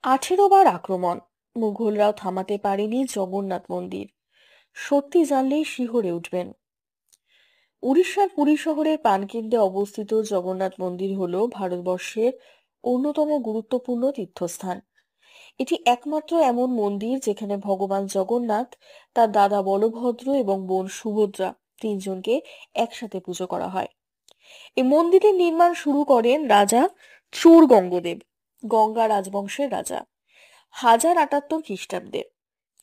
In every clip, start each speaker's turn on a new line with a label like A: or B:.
A: 18 বার আক্রমণ, মুঘলরাও থামাতে পারেনি জগন্নাথ মন্দির। সত্যি জানলেই শিহরে উঠবেন। উড়িষ্যার পুরী শহরের প্রাণকেন্দ্রে অবস্থিত জগন্নাথ মন্দির হলো ভারতবর্ষের অন্যতম গুরুত্বপূর্ণ তীর্থস্থান। এটি একমাত্র এমন মন্দির যেখানে ভগবান জগন্নাথ, তার দাদা বলভদ্র এবং বোন সুভদ্রা তিনজনকে একসাথে পুজো করা হয়। এই মন্দিরের নির্মাণ শুরু করেন রাজা চোর গঙ্গদেব, গঙ্গা রাজবংশের রাজা, 1078 খ্রিস্টাব্দে।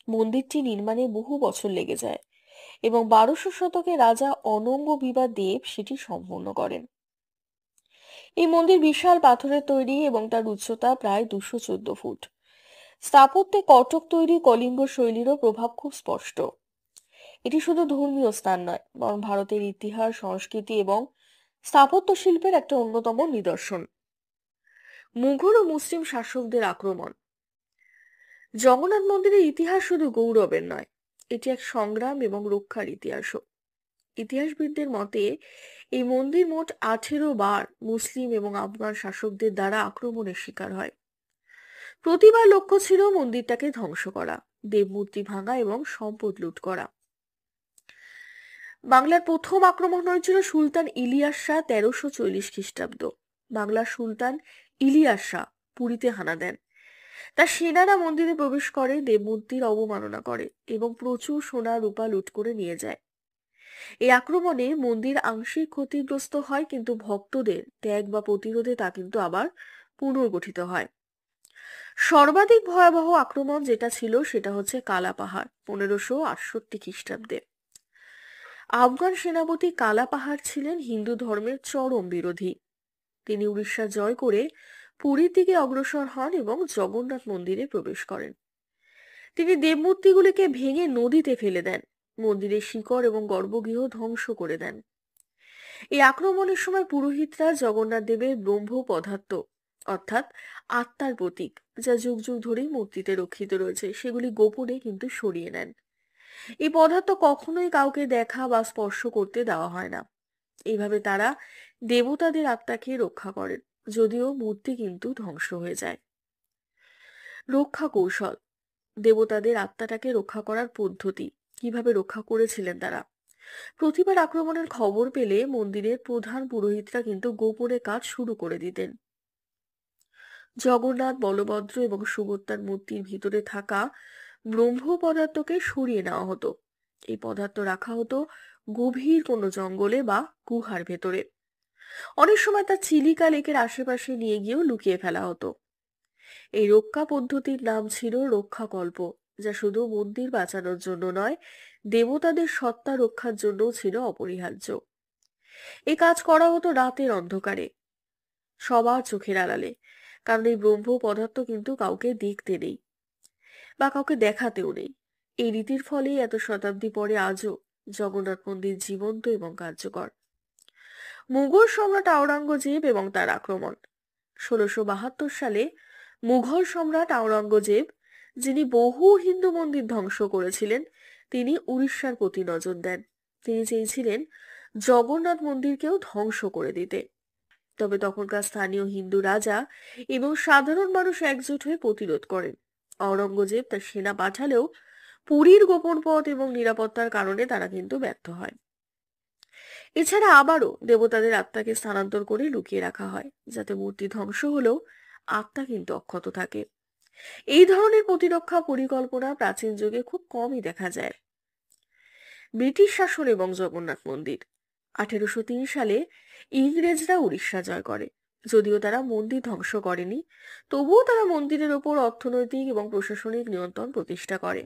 A: মন্দিরটি নির্মাণে বহু বছর লেগে যায় এবং 1200 শতকে রাজা অনঙ্গ বিবা দেব সেটি সম্পূর্ণ করেন। এই মন্দির বিশাল পাথরের তৈরি এবং তার উচ্চতা প্রায় 214 ফুট। স্থাপত্যে কটক তৈরি কলিঙ্গ শৈলীরও প্রভাব খুব স্পষ্ট। এটি শুধু ধর্মীয় স্থান নয়, বরং ভারতের ইতিহাস, সংস্কৃতি এবং স্থাপত্য শিল্পের একটা অন্যতম নিদর্শন। মুঘল ও মুসলিম শাসকদের আক্রমণ। জগন্নাথ মন্দিরের ইতিহাস শুধু গৌরবের নয়, এটি এক সংগ্রাম এবং রক্ষার ইতিহাসও। ইতিহাসবিদদের মতে এই মন্দির মোট 18 বার মুসলিম এবং আফগান শাসকদের দ্বারা আক্রমণের শিকার হয়। প্রতিবার লক্ষ্য ছিল মন্দিরটাকে ধ্বংস করা, দেবমূর্তি ভাঙা এবং সম্পদ লুট করা। বাংলার প্রথম আক্রমণ হয়েছিল সুলতান ইলিয়াস শাহ 1340 খ্রিস্টাব্দ। বাংলার সুলতান ইলিয়াস শাহ পুরীতে হানা দেন। তার সেনারা মন্দিরে প্রবেশ করে, দেবমূর্তির অবমাননা করে এবং প্রচুর সোনা রূপা লুট করে নিয়ে যায়। এই আক্রমণে মন্দির আংশিক ক্ষতিগ্রস্ত হয়, কিন্তু ভক্তদের ত্যাগ বা প্রতিরোধে তা কিন্তু আবার পুনর্গঠিত হয়। সর্বাধিক ভয়াবহ আক্রমণ যেটা ছিল সেটা হচ্ছে কালাপাহাড়, 1568 খ্রিস্টাব্দে। আফগান সেনাপতি কালাপাহাড় ছিলেন হিন্দু ধর্মের চরম বিরোধী। তিনি উড়িষ্যা জয় করে পুরীর দিকে অগ্রসর হন এবং জগন্নাথ মন্দিরে প্রবেশ করেন। তিনি দেবমূর্তিগুলিকে ভেঙে নদীতে ফেলে দেন, মন্দিরের শিকড় এবং গর্ভগৃহ ধ্বংস করে দেন। এই আক্রমণের সময় পুরোহিতরা জগন্নাথ দেবের ব্রহ্ম পদার্থ, অর্থাৎ আত্মার প্রতীক, যা যুগ যুগ ধরেই মূর্তিতে রক্ষিত রয়েছে, সেগুলি গোপনে কিন্তু সরিয়ে নেন। এই পদার্থ কখনোই কাউকে দেখা বা স্পর্শ করতে দেওয়া হয় না। এইভাবে তারা দেবতাদের আত্মাকে রক্ষা করেন, যদিও মূর্তি কিন্তু ধ্বংস হয়ে যায়। রক্ষা কৌশল। দেবতাদের আত্মাটাকে রক্ষা করার পদ্ধতি, কিভাবে রক্ষা করেছিলেন তারা। প্রতিবার আক্রমণের খবর পেলে মন্দিরের প্রধান পুরোহিতরা কিন্তু গোপনে কাজ শুরু করে দিতেন। জগন্নাথ, বলভদ্র এবং সুভদ্রার মূর্তির ভিতরে থাকা ব্রহ্ম পদার্থকে সরিয়ে নেওয়া হতো। এই পদার্থ রাখা হতো গভীর কোনো জঙ্গলে বা গুহার ভেতরে। অনেক সময় তা চিলিকা লেকের আশেপাশে নিয়ে গিয়েও লুকিয়ে ফেলা হতো। এই রক্ষা পদ্ধতির নাম ছিল রক্ষাকল্প, যা শুধু মন্দির বাঁচানোর জন্য নয়, দেবতাদের সত্তা রক্ষার জন্যও ছিল অপরিহার্য। এই কাজ করা হতো রাতের অন্ধকারে, সবার চোখের আড়ালে, কারণ এই ব্রহ্ম পদার্থ কিন্তু কাউকে দেখতে নেই বা কাউকে দেখাতেও নেই। এই রীতির ফলেই এত শতাব্দী পরে আজও জগন্নাথ মন্দির জীবন্ত এবং কার্যকর। মুঘল সম্রাট আওরঙ্গজেব এবং তার আক্রমণ। 1672 সালে মুঘল সম্রাট আওরঙ্গজেব, যিনি বহু হিন্দু মন্দির ধ্বংস করেছিলেন, তিনি উড়িষ্যার প্রতি নজর দেন। তিনি চেয়েছিলেন জগন্নাথ মন্দিরকেও ধ্বংস করে দিতে। তবে তখনকার স্থানীয় হিন্দু রাজা এবং সাধারণ মানুষ একজোট হয়ে প্রতিরোধ করেন। আওরঙ্গজেব তার সেনা পাঠালেও পুরীর গোপন পথ এবং নিরাপত্তার কারণে তারা কিন্তু ব্যর্থ হয়। এছাড়া আবারও দেবতাদের আত্মাকে স্থানান্তর করে লুকিয়ে রাখা হয়, যাতে মূর্তি ধ্বংস হলেও আত্মা কিন্তু অক্ষত থাকে। এই ধরনের প্রতিরক্ষা পরিকল্পনা প্রাচীন যুগে খুব কমই দেখা যায়। ব্রিটিশ শাসন এবং জগন্নাথ মন্দির। 1803 সালে ইংরেজরা উড়িষ্যা জয় করে। যদিও তারা মন্দির ধ্বংস করেনি, তবুও তারা মন্দিরের ওপর অর্থনৈতিক এবং প্রশাসনিক নিয়ন্ত্রণ প্রতিষ্ঠা করে।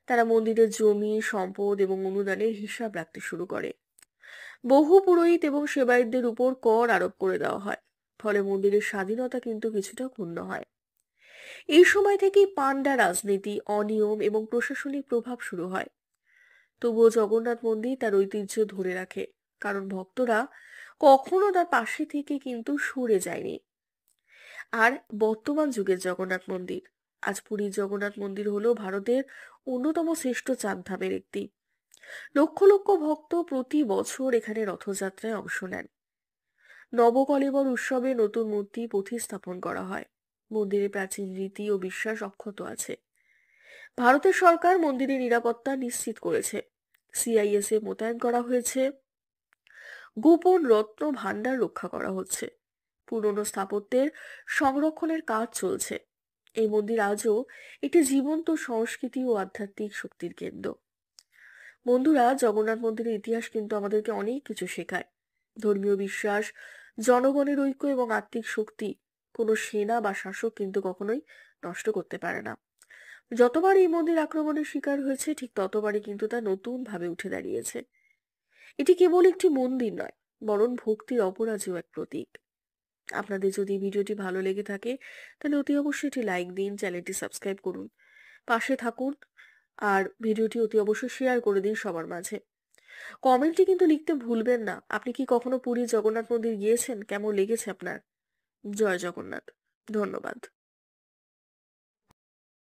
A: তারা মন্দিরের জমি, সম্পদ এবং অনুদানের হিসাব রাখতে শুরু করে। বহু পুরোহিত এবং সেবায়েতদের উপর কর আরোপ করে দেওয়া হয়, ফলে মন্দিরের স্বাধীনতা কিন্তু কিছুটা ক্ষুণ্ণ হয়। এই সময় থেকেই পান্ডা রাজনীতি, অনিয়ম এবং প্রশাসনিক প্রভাব শুরু হয়। তবুও জগন্নাথ মন্দির তার ঐতিহ্য ধরে রাখে, কারণ ভক্তরা কখনো তার পাশে থেকে কিন্তু সরে যায়নি। আর বর্তমান যুগের জগন্নাথ মন্দির, আজ পুরীর জগন্নাথ মন্দির হলো ভারতের অন্যতম শ্রেষ্ঠ চাঁদধামের একটি। লক্ষ লক্ষ ভক্ত প্রতি বছর এখানে রথযাত্রায় অংশ নেন। নবকলেবর উৎসবে নতুন মূর্তি প্রতিস্থাপন করা হয়। মন্দিরে প্রাচীন রীতি ও বিশ্বাস অক্ষত আছে। ভারতের সরকার মন্দিরের নিরাপত্তা নিশ্চিত করেছে। সিআইএসএ মোতায়েন করা হয়েছে। গোপন রত্ন ভান্ডার রক্ষা করা হচ্ছে। পুরনো স্থাপত্যের সংরক্ষণের কাজ চলছে। এই মন্দির আজও একটি জীবন্ত সংস্কৃতি ও আধ্যাত্মিক শক্তির কেন্দ্র। বন্ধুরা, জগন্নাথ মন্দিরের ইতিহাস কিন্তু আমাদেরকে অনেক কিছু শেখায়। ধর্মীয় বিশ্বাস, জনগণের ঐক্য এবং আত্মিক শক্তি কোনো সেনা বা শাসক কিন্তু কখনোই নষ্ট করতে পারে না। যতবার এই মন্দির আক্রমণের শিকার হয়েছে, ঠিক ততবারই কিন্তু তা নতুন ভাবে উঠে দাঁড়িয়েছে। এটি কেবল একটি মন্দির নয়, বরং ভক্তির অপরাজেয় এক প্রতীক। আপনাদের যদি এই ভিডিওটি ভালো লেগে থাকে, তাহলে অতি অবশ্যই এটি লাইক দিন, চ্যানেলটি সাবস্ক্রাইব করুন, পাশে থাকুন, আর ভিডিওটি অতি অবশ্যই শেয়ার করে দিন সবার মাঝে। কমেন্টে কিন্তু লিখতে ভুলবেন না, আপনি কি কখনো পুরী জগন্নাথ মন্দির গিয়েছেন? কেমন লেগেছে আপনার? জয় জগন্নাথ। ধন্যবাদ।